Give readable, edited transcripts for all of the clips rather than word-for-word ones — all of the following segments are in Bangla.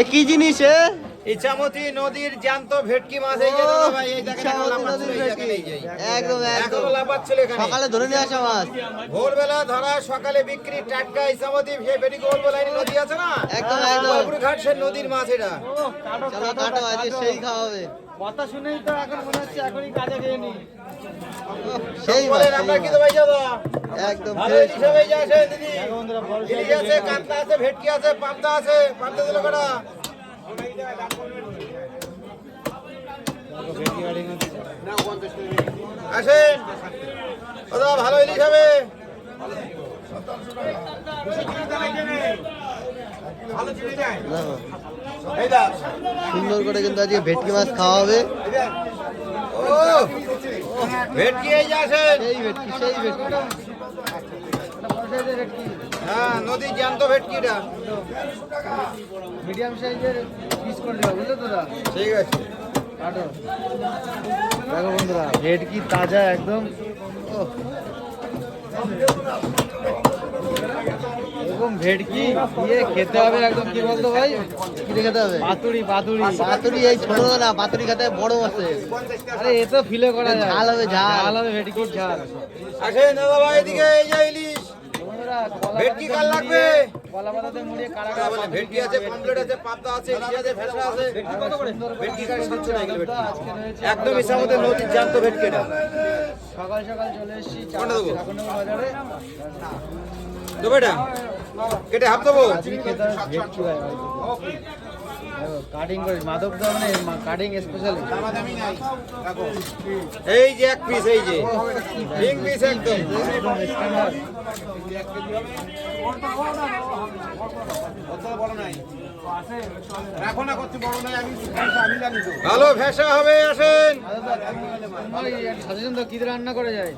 এ কি জিনিস এ? ইছামতি নদীর জ্যান্ত ভেটকি মাছ। এই যে দাদা ভাই, এই দেখেন এখন লাফাচ্ছিল, এই দেখেন, এই যে একদম একদম এখনো লাফাচ্ছিল এখানে। সকালে ধরে নিয়ে আসা মাছ, ভোরবেলা ধরা, সকালে বিক্রি, টাটকা ইছামতি ভেটকি গোল লাইনে নদী আছে না, একদম একদম। বাবুর ঘাট সে নদীর মাছ এটা। চলো কাটো, আজকে সেই খাওয়া হবে। কথা শুনেই তো এখন মনে হচ্ছে এখনই কাজে গিয়ে নি। সেই মাছ, বলেন আমরা কি তো ভাই দাদা একদম ভালো fresh হিসেবে মাছ। এই যে আছে দিদি, ইলিশ আছে, কাতলা আছে, ভেটকি আছে, পাবদা আছে। পাবদা দিল কটা? আসেন দাদা, ভালো ইলিশ হবে। দেখো এই দা, সুন্দর করে কিন্তু আজকে ভেটকি মাছ খাওয়া হবে। ও ভেটকি এই যে আসেন। সেই ভেটকি, সেই ভেটকি। হ্যাঁ, নদীর জ্যান্ত ভেটকিটা। মিডিয়াম সাইজের পিস করে দেবো, বুঝলো তো দাদা? ঠিক আছে। কাটো। দেখো বন্ধুরা, ভেটকি তাজা একদম। ওহ। এরকম ভেটকি দিয়ে খেতে হবে একদম, কি বলতো ভাই? কি খেতে হবে? পাতুরি পাতুরি। পাতুরি এই ছোট না, পাতুরি খেতে হবে বড় আছে। আরে এ তো ফিলে করা যায়। ঝাল হবে, ঝাল। ঝাল হবে, ভেটকির ঝাল। আসেন দাদা ভাই, এদিকে এই যে ইলিশ। বন্ধুরা, কলা ভেটকি পাতাতে কার লাগবে? মুড়িয়ে- কলা পাতাতে মুড়িয়ে কারা কারা বলেন, ভেটকি আছে, পমফ্রেট আছে, পাবদা আছে, ইলিশ আছে, ভেসা আছে। ভেটকি কার সাথে চলে গেল ভেটকি। আজকে রয়েছে একদম ইছামতি নদীর জ্যান্ত ভেটকিটা। সকাল সকাল চলে এসেছি কোনটা দেবো? চাকুনগর বাজারে। দেবো এটা? কেটে হাফ দেবো? আজকে খেতে হবে ভেটকি ভাই। কাটিং করে মাধব দা মানে কাটিং স্পেশালি। এই যে এক পিস, এই যে বিগ পিস একদম। একদম স্ট্যান্ডার্ড। ভালো ভেসা হবে, আসেন। সাজেশন তো কি দিয়ে রান্না করে যায়?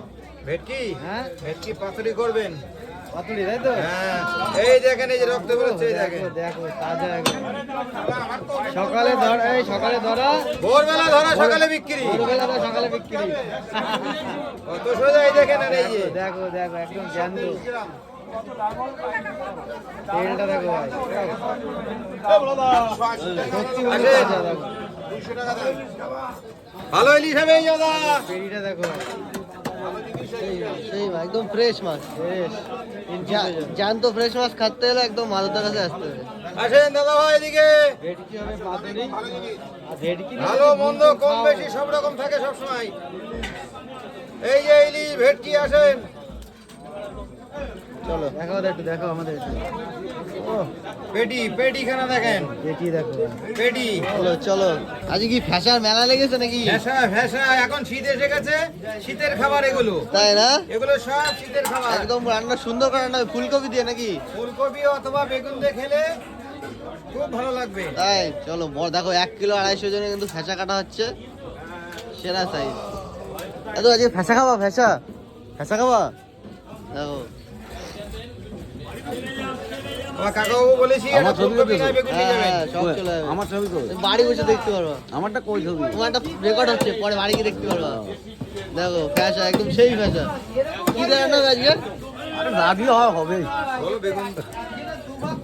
ভেটকি, হ্যাঁ, ভেটকি পাতুরি করবেন। পাতুরি তাই তো? হ্যাঁ, এই দেখেন, এই যে রক্ত বেরোচ্ছে, এই দেখেন। দেখো দেখো তাজা একদম। সকালে ধরা, এই সকালে ধরা, ভোরবেলা ধরা, সকালে বিক্রি। ভোরবেলা তো সকালে বিক্রি। কত সোজা, এই দেখেন। আর এই যে দেখো দেখো একদম জ্যান্ত। তেলটা দেখো ভাই, সত্যি বলতে আসেন। তাজা দেখো। ভালো ইলিশ হবে এই দাদা। পেরিটা দেখো ভাই, সেই মাছ, একদম ফ্রেশ মাছ। বেশ জ্যান্ত ফ্রেশ মাছ খাতে হলে একদম মালদার কাছে আসতে হবে। আসেন দাদা ভাই, এদিকে। ভেটকি হবে পাতুরি। আর ভেটকি দিয়ে ভালো যদি মন্দ বন্ধু কম খাও- বেশি সব রকম থাকে সব সময়। এই যে ইলিশ, ভেটকি, আসেন। চলো দেখো একটু, দেখো আমাদের একটু। ও পেটি, পেটিখানা দেখেন, ভেটকি দেখো ভাই। পেটি। চলো চলো, আজকে কি ফ্যাশার মেলা লেগেছে নাকি? ভেসা ভেসা, এখন শীত এসে গেছে, শীতের খাবার এগুলো। তাই না? এগুলো সব শীতের খাবার। একদম রান্না সুন্দর করে রান্না হবে, ফুলকপি দিয়ে নাকি? ফুলকপি অথবা বেগুন দিয়ে খেলে খুব ভালো লাগবে। তাই চলো, দেখো 1 কিলো 250 জনে কিন্তু ফ্যাশা কাটা হচ্ছে, সেরা সাইজ। দাদু আজকে ফ্যাশা খাবা? ফ্যাশা ফ্যাশা খাবা? দেখো আমার কাকাবাবু বলেছি, আমার একটা ছবি ফুলকপি দেখো। নয়, বেগুন নিয়ে যাবেন। হ্যাঁ, সব চলে যাবে। আমার ছবি কই? তুমি বাড়ি বসে দেখতে পারবা। আমারটা কই ছবি? তোমার একটা রেকর্ড হচ্ছে, পরে বাড়ি গিয়ে দেখতে পারবা। দেখো ফ্যাশা, একদম সেই ফ্যাশা। কি দিয়ে রান্না হবে আজকে? আরে না দিয়ে হবে। বলো বেগুন।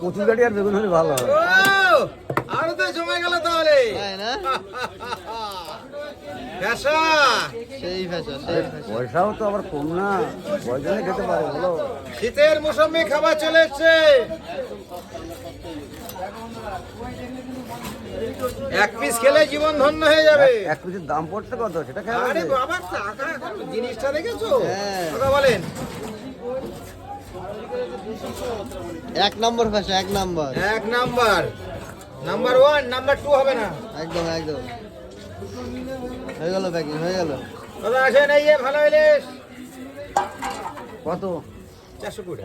কচুর গাড়ি আর বেগুন হলে ভালো হবে। ও, আরো তো জমে গেল তাহলে। তাই না? ভেসা। সেই ফ্যাশা, সেই ফ্যাশা। পয়সাও তো আবার কম না, কয়জনে খেতে পারে বলো? শীতের মৌসুমে খাবার চলে এসছে। এক পিস খেলে জীবন ধন্য হয়ে যাবে। এক পিসের দাম পড়ছে কত সেটা খেয়াল আরে আছে? বাবা, টাকা জিনিসটা দেখেছো? হ্যাঁ। কথা বলেন। 1 নম্বর ফ্যাশা, 1 নম্বর। এক নাম্বার, নাম্বার 1, নাম্বার 2 হবে না। একদম একদম হয়ে গেল, প্যাকিং হয়ে গেল। দাদা আসেন, এই যে ভালো ইলিশ। কত? 420।